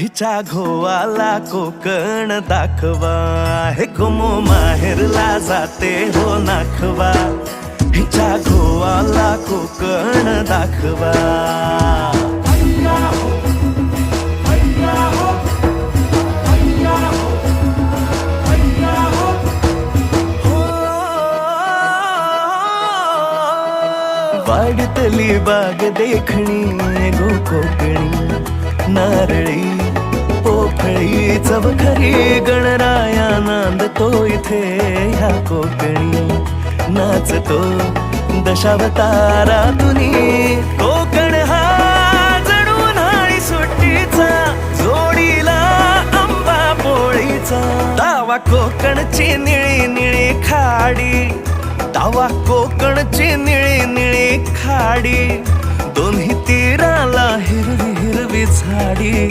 हिच्या घोवाला कोकण दाखवा, हे गोमो माहेरला जाते हो नाखवा. हिच्या घोवाला कोकण दाखवा. वाडतली बाग देखणी गो कोकणी, नारळी पोफळी चवखरी गणराया नांदतो इथे ह्या कोकणी. नाचतो दशावतारातुनी कोकण हा जणू उन्हाळी सुट्टीचा, जोडीला आंबा पोळीचा. दावा कोकणची निळी निळी खाडी, दावा कोकणची निळी निळी खाडी. दोन्ही तीराला हिरवी हिरवी झाडी.